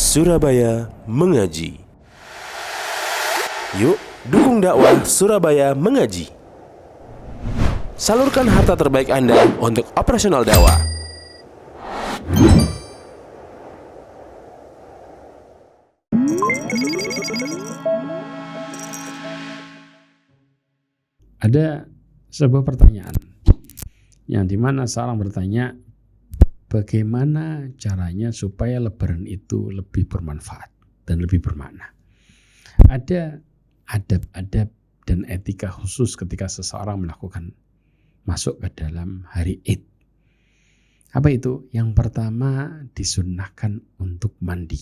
Surabaya Mengaji. Yuk, dukung dakwah Surabaya Mengaji. Salurkan harta terbaik Anda untuk operasional dakwah. Ada sebuah pertanyaan yang dimana seorang bertanya, bagaimana caranya supaya Lebaran itu lebih bermanfaat dan lebih bermakna. Ada adab-adab dan etika khusus ketika seseorang melakukan masuk ke dalam hari Id. Apa itu? Yang pertama, disunnahkan untuk mandi.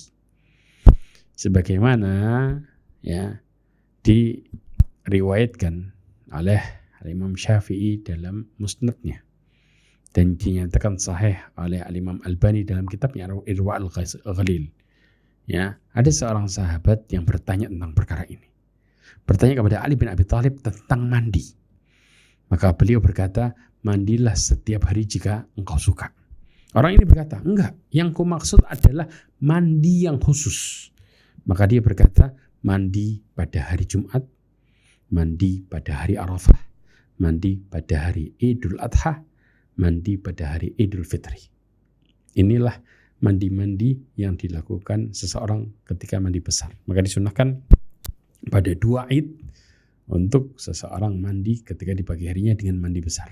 Sebagaimana ya diriwayatkan oleh Imam Syafi'i dalam musnadnya dan dinyatakan sahih oleh Imam Albani dalam kitabnya Irwa al-Ghalil. Ya, ada seorang sahabat yang bertanya tentang perkara ini. Bertanya kepada Ali bin Abi Thalib tentang mandi. Maka beliau berkata, mandilah setiap hari jika engkau suka. Orang ini berkata, enggak, yang kumaksud adalah mandi yang khusus. Maka dia berkata, mandi pada hari Jumat, mandi pada hari Arafah, mandi pada hari Idul Adha, mandi pada hari Idul Fitri. Inilah mandi-mandi yang dilakukan seseorang ketika mandi besar. Maka disunahkan pada 2 Id untuk seseorang mandi ketika di pagi harinya dengan mandi besar.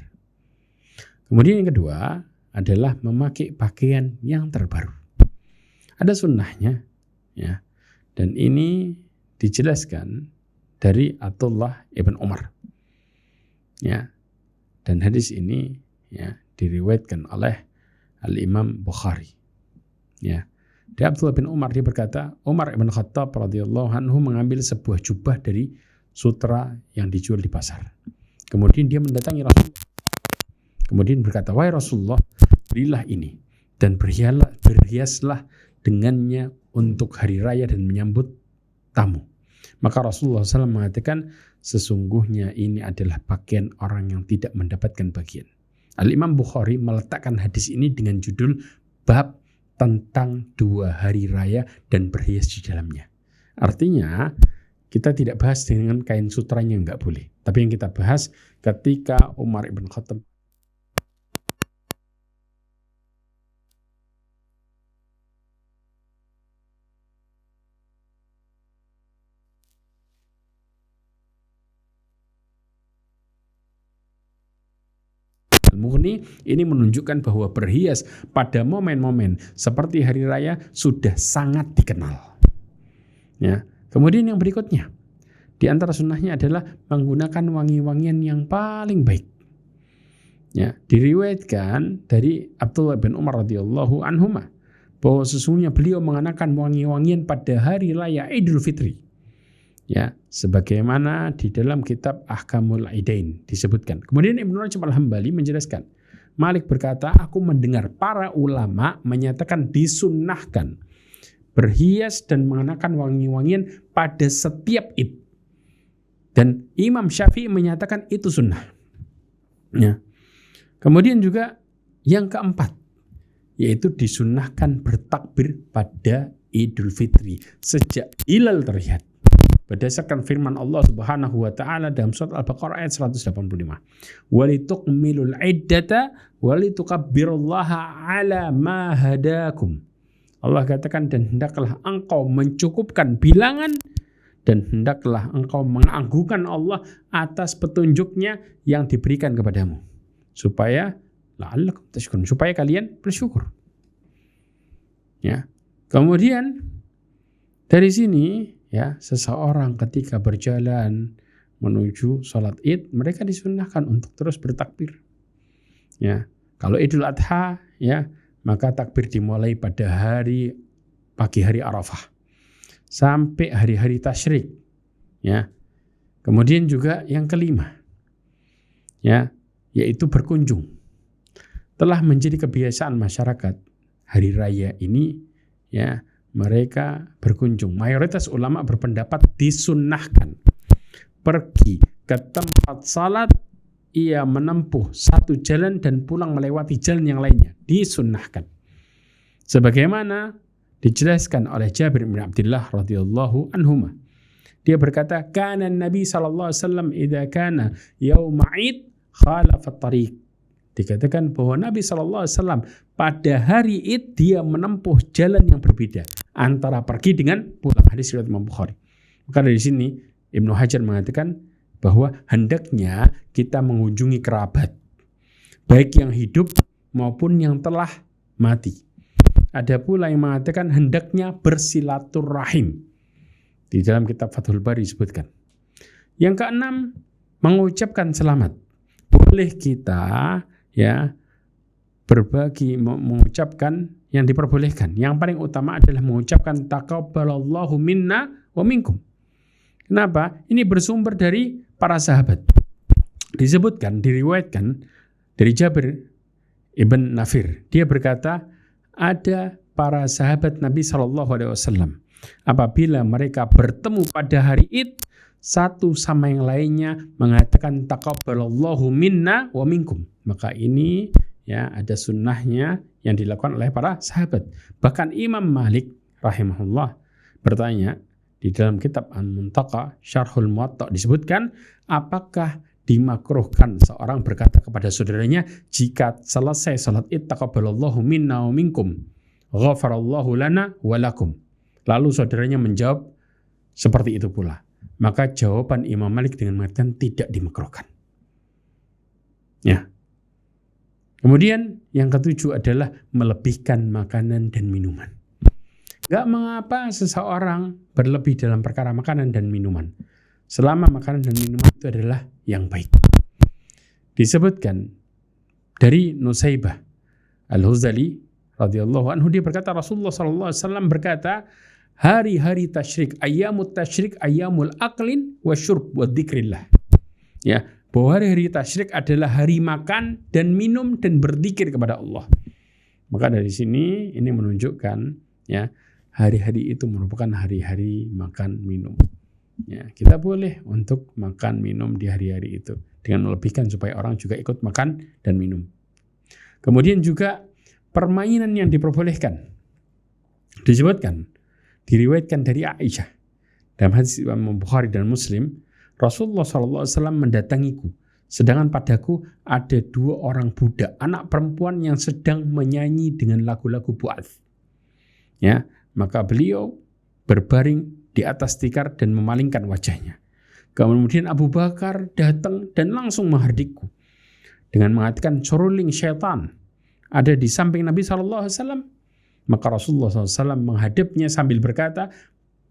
Kemudian yang kedua adalah memakai pakaian yang terbaru. Ada sunnahnya, ya, dan ini dijelaskan dari Abdullah ibn Umar, ya, dan hadis ini ya diriwayatkan oleh Al-Imam Bukhari, ya. Dari Abdullah bin Umar dia berkata, Umar ibn Khattab radhiyallahu anhu mengambil sebuah jubah dari sutra yang dijual di pasar. Kemudian dia mendatangi Rasulullah. Kemudian berkata, wahai Rasulullah, berilah ini dan berhiaslah dengannya untuk hari raya dan menyambut tamu. Maka Rasulullah SAW mengatakan, sesungguhnya ini adalah pakaian orang yang tidak mendapatkan bagian. Al-Imam Bukhari meletakkan hadis ini dengan judul bab tentang 2 hari raya dan berhias di dalamnya. Artinya kita tidak bahas dengan kain sutranya, enggak boleh. Tapi yang kita bahas ketika Umar ibn Khattab Al-Mughni ini menunjukkan bahwa berhias pada momen-momen seperti hari raya sudah sangat dikenal. Ya. Kemudian yang berikutnya, di antara sunnahnya adalah menggunakan wangi-wangian yang paling baik. Ya, diriwayatkan dari Abdullah bin Umar radhiyallahu anhuma bahwa sesungguhnya beliau mengenakan wangi-wangian pada hari raya Idul Fitri. Ya, sebagaimana di dalam kitab Ahkamul Idain disebutkan. Kemudian Ibnu Rajab Al-Hambali menjelaskan, Malik berkata, aku mendengar para ulama menyatakan disunnahkan berhias dan mengenakan wangi-wangian pada setiap Id. Dan Imam Syafi'i menyatakan itu sunnah. Ya. Kemudian juga yang keempat, yaitu disunnahkan bertakbir pada Idul Fitri sejak hilal terlihat. Berdasarkan firman Allah Subhanahu wa taala dalam surat Al-Baqarah ayat 185. Walitukmilul iddata walitukabbirullaha ala ma hadakum. Allah katakan, dan hendaklah engkau mencukupkan bilangan dan hendaklah engkau mengagunkan Allah atas petunjuknya yang diberikan kepadamu supaya la'allakum tashkurun, supaya kalian bersyukur. Ya. Kemudian dari sini ya, seseorang ketika berjalan menuju sholat Id, mereka disunnahkan untuk terus bertakbir. Ya, kalau Idul Adha, ya, maka takbir dimulai pada pagi hari Arafah sampai hari-hari tasyrik. Ya, kemudian juga yang kelima, ya, yaitu berkunjung. Telah menjadi kebiasaan masyarakat hari raya ini, ya, mereka berkunjung. Mayoritas ulama berpendapat disunnahkan pergi ke tempat salat, ia menempuh satu jalan dan pulang melewati jalan yang lainnya. Disunnahkan. Sebagaimana Dijelaskan oleh Jabir bin Abdullah radhiyallahu anhuma. Dia berkata, "Kana Nabi sallallahu alaihi wasallam idza kana yaum 'id khalafa at-tariq." Dikatakan bahwa Nabi sallallahu alaihi wasallam pada hari Id dia menempuh jalan yang berbeda antara pergi dengan pulang. Hadis riwayat Imam Bukhari. Maka dari sini Ibnu Hajar mengatakan bahwa hendaknya kita mengunjungi kerabat, baik yang hidup maupun yang telah mati. Ada pula yang mengatakan hendaknya bersilaturahim. Di dalam kitab Fathul Bari disebutkan. Yang keenam, mengucapkan selamat. Boleh kita berbagi, mengucapkan yang diperbolehkan. Yang paling utama adalah mengucapkan taqabbalallahu minna wa minkum. Kenapa? Ini bersumber dari para sahabat. Disebutkan, diriwayatkan dari Jabir ibn Nafir. Dia berkata, ada para sahabat Nabi SAW. Apabila mereka bertemu pada hari Id, satu sama yang lainnya mengatakan taqabbalallahu minna wa minkum. Maka ini ada sunnahnya yang dilakukan oleh para sahabat. Bahkan Imam Malik rahimahullah bertanya di dalam kitab An-Muntaqa Syarhul Muwatta disebutkan, apakah dimakruhkan seorang berkata kepada saudaranya jika selesai salat Id taqabbalallahu minna wa minkum ghafarallahu lana wa lakum. Lalu saudaranya menjawab seperti itu pula. Maka jawaban Imam Malik dengan mengatakan tidak dimakruhkan. Ya. Kemudian yang ketujuh adalah melebihkan makanan dan minuman. Gak mengapa seseorang berlebih dalam perkara makanan dan minuman, selama makanan dan minuman itu adalah yang baik. Disebutkan dari Nusaybah Al-Huzali radhiyallahu anhu, dia berkata Rasulullah sallallahu alaihi wasallam berkata, hari-hari tasyrik, ayyamut tasyrik ayyamul aklin wa syurb wa dzikrillah. Ya, bahwa hari-hari tasyrik adalah hari makan dan minum dan berzikir kepada Allah. Maka dari sini ini menunjukkan hari-hari itu merupakan hari-hari makan minum. Ya, kita boleh untuk makan minum di hari-hari itu dengan melebihkan supaya orang juga ikut makan dan minum. Kemudian juga permainan yang diperbolehkan. Disebutkan, diriwayatkan dari Aisyah dalam hadis Imam Bukhari dan Muslim, Rasulullah SAW mendatangiku, sedangkan padaku ada 2 orang budak, anak perempuan yang sedang menyanyi dengan lagu-lagu Bu'ath. Ya, maka beliau berbaring di atas tikar dan memalingkan wajahnya. Kemudian Abu Bakar datang dan langsung menghardikku dengan mengatakan seruling syaitan ada di samping Nabi SAW. Maka Rasulullah SAW menghadapnya sambil berkata,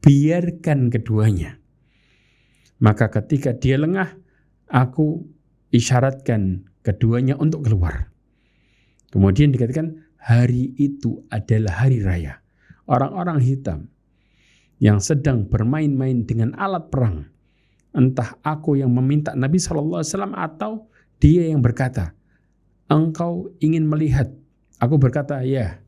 biarkan keduanya. Maka ketika dia lengah, aku isyaratkan keduanya untuk keluar. Kemudian dikatakan hari itu adalah hari raya. Orang-orang hitam yang sedang bermain-main dengan alat perang. Entah aku yang meminta Nabi SAW atau dia yang berkata, engkau ingin melihat? Aku berkata, ya.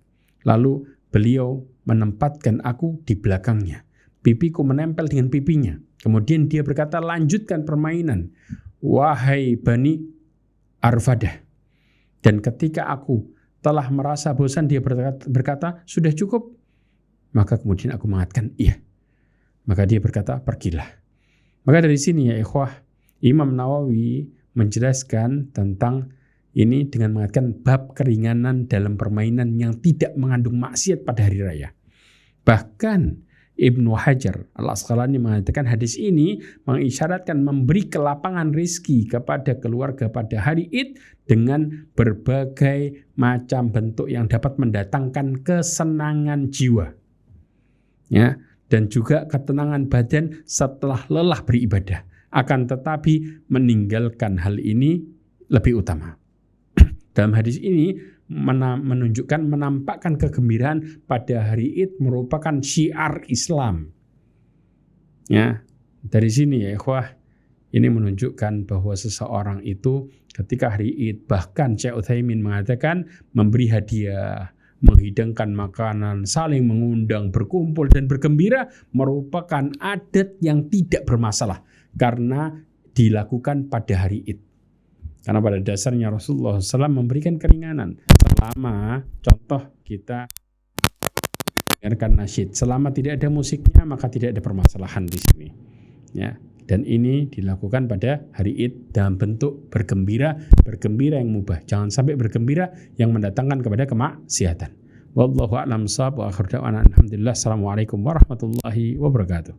Lalu beliau menempatkan aku di belakangnya. Pipiku menempel dengan pipinya. Kemudian dia berkata, lanjutkan permainan. Wahai Bani Arfadah. Dan ketika aku telah merasa bosan, dia berkata, sudah cukup. Maka kemudian aku mengatakan, iya. Maka dia berkata, pergilah. Maka dari sini ya ikhwah, Imam Nawawi menjelaskan tentang ini dengan mengatakan bab keringanan dalam permainan yang tidak mengandung maksiat pada hari raya. Bahkan Ibnu Hajar Al-Asqalani mengatakan hadis ini mengisyaratkan memberi kelapangan rizki kepada keluarga pada hari Id dengan berbagai macam bentuk yang dapat mendatangkan kesenangan jiwa. Ya, dan juga ketenangan badan setelah lelah beribadah. Akan tetapi meninggalkan hal ini lebih utama. Dalam hadis ini menunjukkan, menampakkan kegembiraan pada hari Id merupakan syiar Islam. Ya, dari sini ya ikhwah, ini menunjukkan bahwa seseorang itu ketika hari Id, bahkan Syekh Utsaimin mengatakan memberi hadiah, menghidangkan makanan, saling mengundang, berkumpul dan bergembira merupakan adat yang tidak bermasalah karena dilakukan pada hari Id. Karena pada dasarnya Rasulullah SAW memberikan keringanan selama contoh kita mendengarkan nasyid. Selama tidak ada musiknya maka tidak ada permasalahan di sini. Ya. Dan ini dilakukan pada hari Id dalam bentuk bergembira yang mubah. Jangan sampai bergembira yang mendatangkan kepada kemaksiatan. Wallahu a'lam bishawab wa akhiru da'wana alhamdulillah. Assalamualaikum warahmatullahi wabarakatuh.